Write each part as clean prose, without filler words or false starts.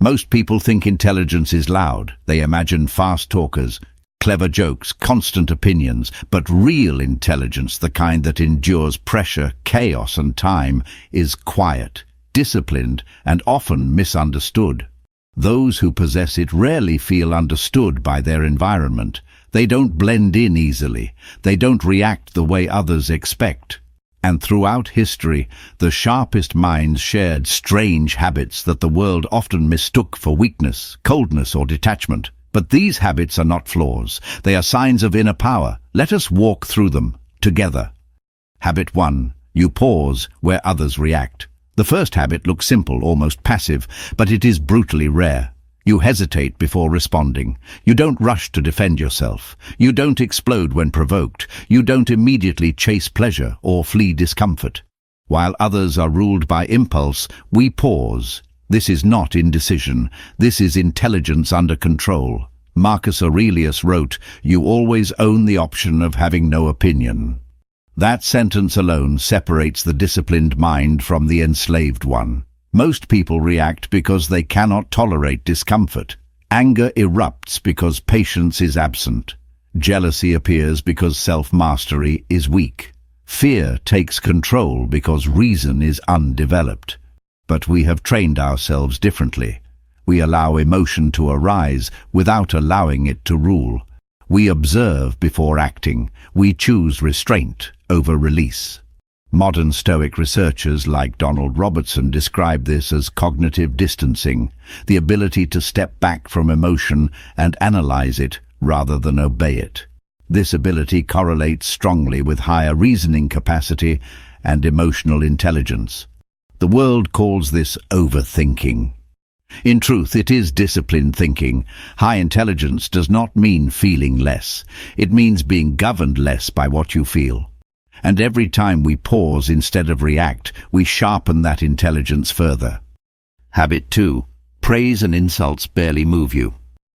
Most people think intelligence is loud. They imagine fast talkers, clever jokes, constant opinions, but real intelligence, the kind that endures pressure, chaos and time, is quiet, disciplined, and often misunderstood. Those who possess it rarely feel understood by their environment. They don't blend in easily. They don't react the way others expect. And throughout history, the sharpest minds shared strange habits that the world often mistook for weakness, coldness, or detachment. But these habits are not flaws. They are signs of inner power. Let us walk through them together. Habit 1. You pause where others react. The first habit looks simple, almost passive, but it is brutally rare. You hesitate before responding. You don't rush to defend yourself. You don't explode when provoked. You don't immediately chase pleasure or flee discomfort. While others are ruled by impulse, we pause. This is not indecision. This is intelligence under control. Marcus Aurelius wrote, "You always own the option of having no opinion." That sentence alone separates the disciplined mind from the enslaved one. Most people react because they cannot tolerate discomfort. Anger erupts because patience is absent. Jealousy appears because self-mastery is weak. Fear takes control because reason is undeveloped. But we have trained ourselves differently. We allow emotion to arise without allowing it to rule. We observe before acting. We choose restraint over release. Modern Stoic researchers like Donald Robertson describe this as cognitive distancing, the ability to step back from emotion and analyze it rather than obey it. This ability correlates strongly with higher reasoning capacity and emotional intelligence. The world calls this overthinking. In truth, it is disciplined thinking. High intelligence does not mean feeling less. It means being governed less by what you feel. And every time we pause instead of react, we sharpen that intelligence further. Habit 2. Praise and insults barely move you.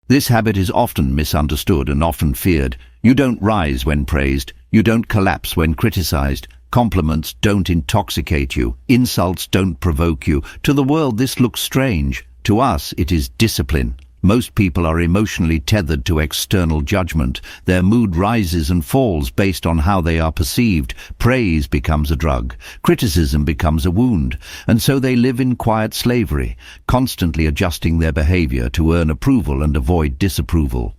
This habit is often misunderstood and often feared. You don't rise when praised. You don't collapse when criticized. Compliments don't intoxicate you. Insults don't provoke you. To the world, this looks strange. To us, it is discipline. Most people are emotionally tethered to external judgment. Their mood rises and falls based on how they are perceived. Praise becomes a drug. Criticism becomes a wound. And so they live in quiet slavery, constantly adjusting their behavior to earn approval and avoid disapproval.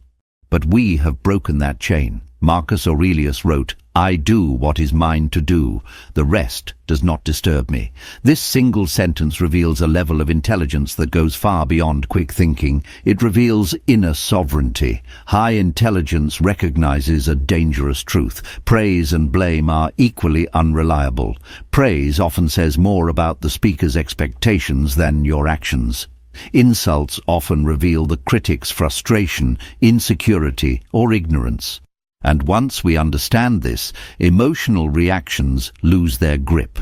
But we have broken that chain. Marcus Aurelius wrote, "I do what is mine to do. The rest does not disturb me." This single sentence reveals a level of intelligence that goes far beyond quick thinking. It reveals inner sovereignty. High intelligence recognizes a dangerous truth. Praise and blame are equally unreliable. Praise often says more about the speaker's expectations than your actions. Insults often reveal the critic's frustration, insecurity, or ignorance. And once we understand this, emotional reactions lose their grip.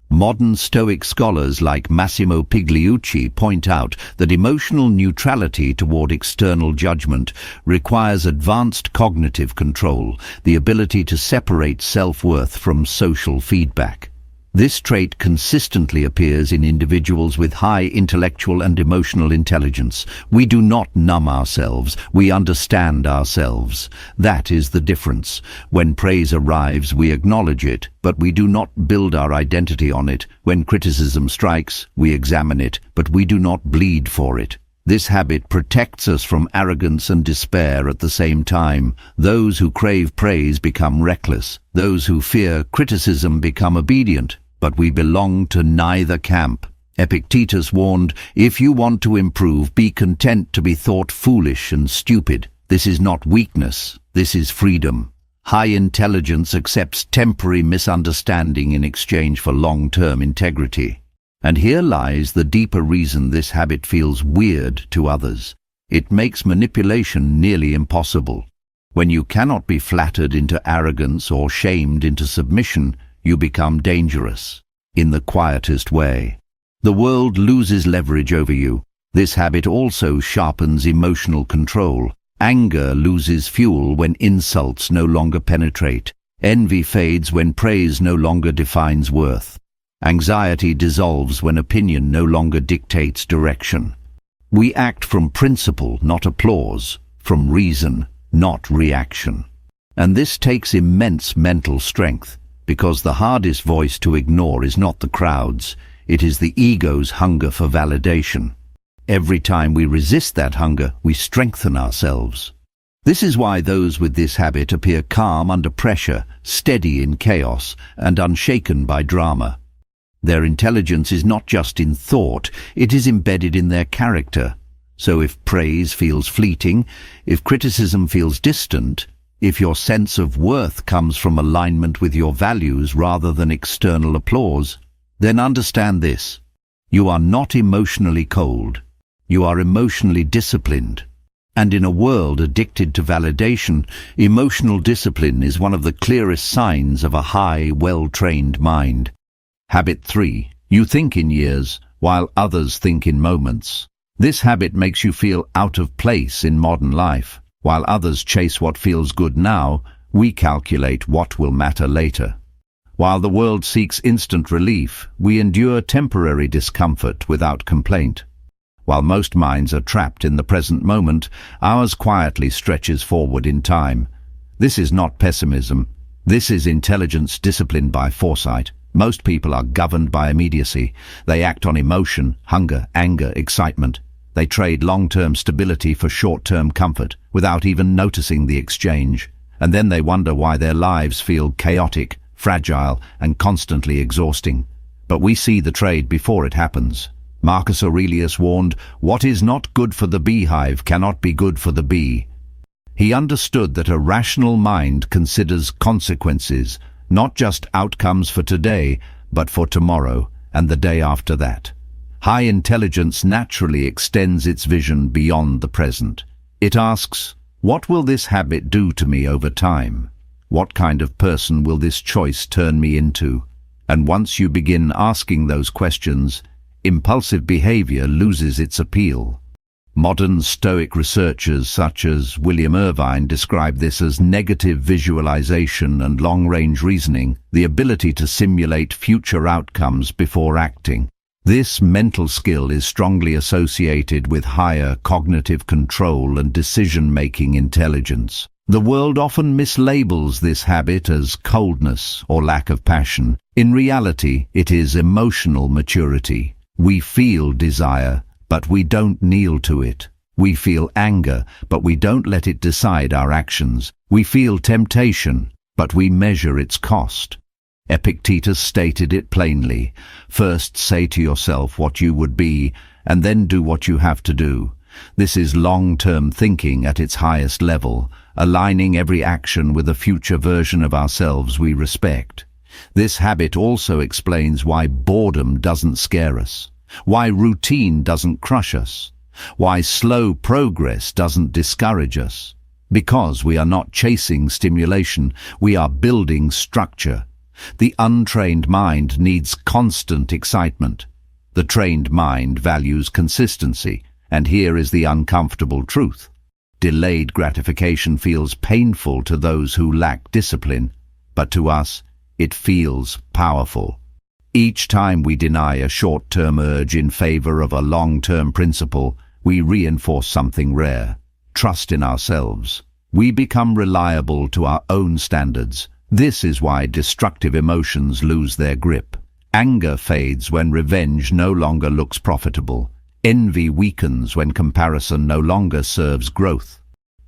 Modern Stoic scholars like Massimo Pigliucci point out that emotional neutrality toward external judgment requires advanced cognitive control, the ability to separate self-worth from social feedback. This trait consistently appears in individuals with high intellectual and emotional intelligence. We do not numb ourselves, we understand ourselves. That is the difference. When praise arrives, we acknowledge it, but we do not build our identity on it. When criticism strikes, we examine it, but we do not bleed for it. This habit protects us from arrogance and despair at the same time. Those who crave praise become reckless. Those who fear criticism become obedient. But we belong to neither camp. Epictetus warned, "If you want to improve, be content to be thought foolish and stupid." This is not weakness, this is freedom. High intelligence accepts temporary misunderstanding in exchange for long-term integrity. And here lies the deeper reason this habit feels weird to others. It makes manipulation nearly impossible. When you cannot be flattered into arrogance or shamed into submission, you become dangerous in the quietest way. The world loses leverage over you. This habit also sharpens emotional control. Anger loses fuel when insults no longer penetrate. Envy fades when praise no longer defines worth. Anxiety dissolves when opinion no longer dictates direction. We act from principle, not applause, from reason, not reaction. And this takes immense mental strength, because the hardest voice to ignore is not the crowd's, it is the ego's hunger for validation. Every time we resist that hunger, we strengthen ourselves. This is why those with this habit appear calm under pressure, steady in chaos, and unshaken by drama. Their intelligence is not just in thought, it is embedded in their character. So if praise feels fleeting, if criticism feels distant, if your sense of worth comes from alignment with your values rather than external applause, then understand this: you are not emotionally cold, you are emotionally disciplined. And in a world addicted to validation, emotional discipline is one of the clearest signs of a high, well-trained mind. Habit 3. You think in years, while others think in moments. This habit makes you feel out of place in modern life. While others chase what feels good now, we calculate what will matter later. While the world seeks instant relief, we endure temporary discomfort without complaint. While most minds are trapped in the present moment, ours quietly stretches forward in time. This is not pessimism. This is intelligence disciplined by foresight. Most people are governed by immediacy. They act on emotion, hunger, anger, excitement. They trade long-term stability for short-term comfort without even noticing the exchange. And then they wonder why their lives feel chaotic, fragile, and constantly exhausting. But we see the trade before it happens. Marcus Aurelius warned, "What is not good for the beehive cannot be good for the bee." He understood that a rational mind considers consequences, not just outcomes for today, but for tomorrow and the day after that. High intelligence naturally extends its vision beyond the present. It asks, what will this habit do to me over time? What kind of person will this choice turn me into? And once you begin asking those questions, impulsive behavior loses its appeal. Modern Stoic researchers such as William Irvine describe this as negative visualization and long-range reasoning, the ability to simulate future outcomes before acting. This mental skill is strongly associated with higher cognitive control and decision-making intelligence. The world often mislabels this habit as coldness or lack of passion. In reality, it is emotional maturity. We feel desire, but we don't kneel to it. We feel anger, but we don't let it decide our actions. We feel temptation, but we measure its cost. Epictetus stated it plainly: first say to yourself what you would be, and then do what you have to do. This is long-term thinking at its highest level, aligning every action with a future version of ourselves we respect. This habit also explains why boredom doesn't scare us, why routine doesn't crush us, why slow progress doesn't discourage us. Because we are not chasing stimulation, we are building structure. The untrained mind needs constant excitement. The trained mind values consistency, and here is the uncomfortable truth. Delayed gratification feels painful to those who lack discipline, but to us, it feels powerful. Each time we deny a short-term urge in favor of a long-term principle, we reinforce something rare: trust in ourselves. We become reliable to our own standards. This is why destructive emotions lose their grip. Anger fades when revenge no longer looks profitable. Envy weakens when comparison no longer serves growth.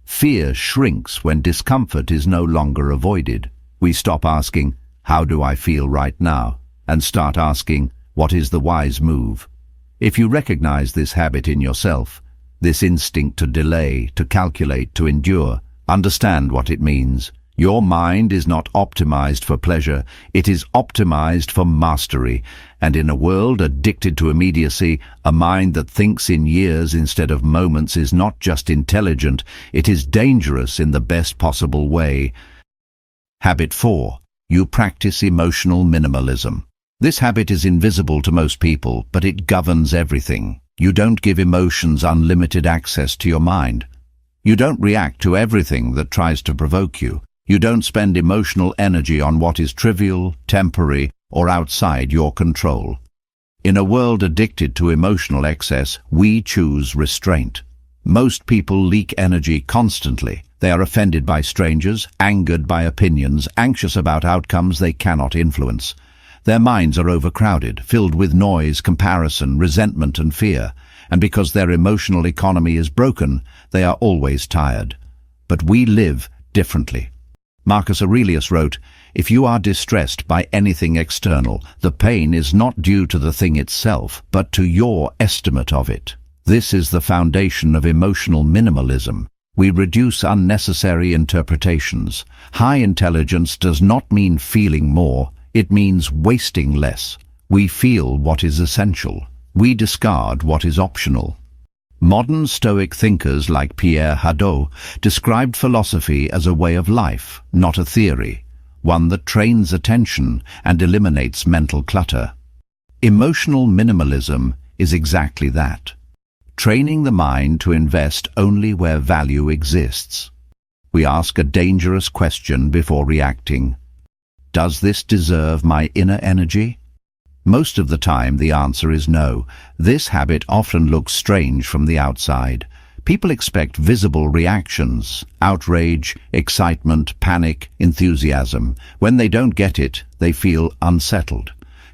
Fear shrinks when discomfort is no longer avoided. We stop asking, "How do I feel right now?" and start asking, "What is the wise move?" If you recognize this habit in yourself, this instinct to delay, to calculate, to endure, understand what it means. Your mind is not optimized for pleasure, it is optimized for mastery. And in a world addicted to immediacy, a mind that thinks in years instead of moments is not just intelligent, it is dangerous in the best possible way. Habit 4. You practice emotional minimalism. This habit is invisible to most people, but it governs everything. You don't give emotions unlimited access to your mind. You don't react to everything that tries to provoke you. You don't spend emotional energy on what is trivial, temporary, or outside your control. In a world addicted to emotional excess, we choose restraint. Most people leak energy constantly. They are offended by strangers, angered by opinions, anxious about outcomes they cannot influence. Their minds are overcrowded, filled with noise, comparison, resentment and fear. And because their emotional economy is broken, they are always tired. But we live differently. Marcus Aurelius wrote, "If you are distressed by anything external, the pain is not due to the thing itself, but to your estimate of it." This is the foundation of emotional minimalism. We reduce unnecessary interpretations. High intelligence does not mean feeling more, it means wasting less. We feel what is essential. We discard what is optional. Modern Stoic thinkers like Pierre Hadot described philosophy as a way of life, not a theory, one that trains attention and eliminates mental clutter. Emotional minimalism is exactly that. Training the mind to invest only where value exists. We ask a dangerous question before reacting. Does this deserve my inner energy? Most of the time the answer is no. This habit often looks strange from the outside. People expect visible reactions: outrage, excitement, panic, enthusiasm. When they don't get it, they feel unsettled.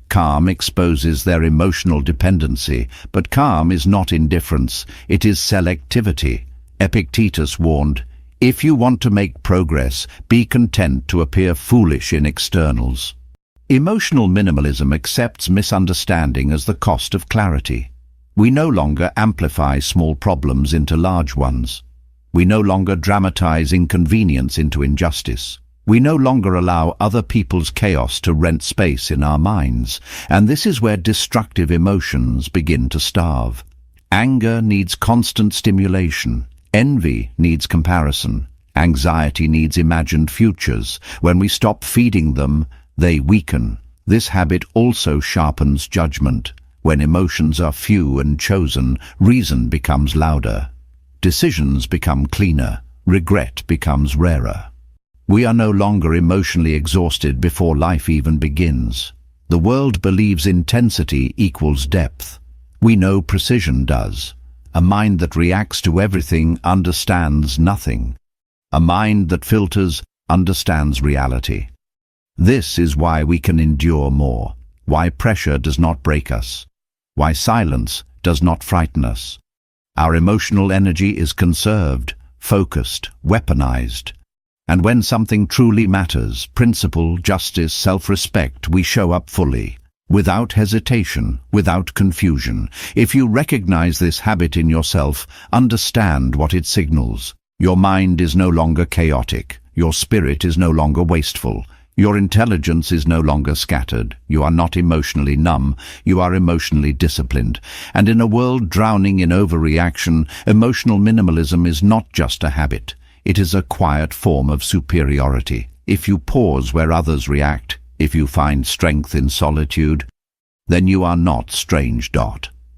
Calm exposes their emotional dependency, but calm is not indifference, it is selectivity. Epictetus warned, "If you want to make progress, be content to appear foolish in externals." Emotional minimalism accepts misunderstanding as the cost of clarity. We no longer amplify small problems into large ones. We no longer dramatize inconvenience into injustice. We no longer allow other people's chaos to rent space in our minds, and this is where destructive emotions begin to starve. Anger needs constant stimulation. Envy needs comparison. Anxiety needs imagined futures. When we stop feeding them, they weaken. This habit also sharpens judgment. When emotions are few and chosen, reason becomes louder. Decisions become cleaner. Regret becomes rarer. We are no longer emotionally exhausted before life even begins. The world believes intensity equals depth. We know precision does. A mind that reacts to everything understands nothing. A mind that filters understands reality. This is why we can endure more, why pressure does not break us, why silence does not frighten us. Our emotional energy is conserved, focused, weaponized. And when something truly matters, principle, justice, self-respect, we show up fully, without hesitation, without confusion. If you recognize this habit in yourself, understand what it signals. Your mind is no longer chaotic. Your spirit is no longer wasteful. Your intelligence is no longer scattered. You are not emotionally numb. You are emotionally disciplined. And in a world drowning in overreaction, emotional minimalism is not just a habit. It is a quiet form of superiority. If you pause where others react, if you find strength in solitude, then you are not strange.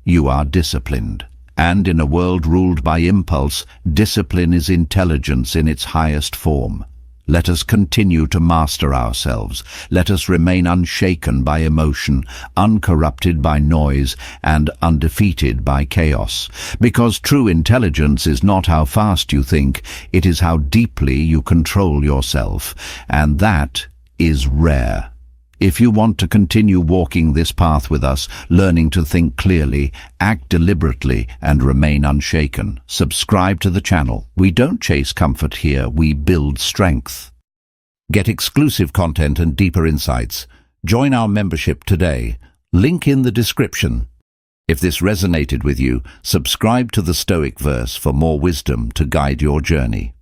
You are disciplined. And in a world ruled by impulse, discipline is intelligence in its highest form. Let us continue to master ourselves. Let us remain unshaken by emotion, uncorrupted by noise, and undefeated by chaos. Because true intelligence is not how fast you think, it is how deeply you control yourself. And that is rare. If you want to continue walking this path with us, learning to think clearly, act deliberately, and remain unshaken, subscribe to the channel. We don't chase comfort here, we build strength. Get exclusive content and deeper insights. Join our membership today. Link in the description. If this resonated with you, subscribe to the Stoic Verse for more wisdom to guide your journey.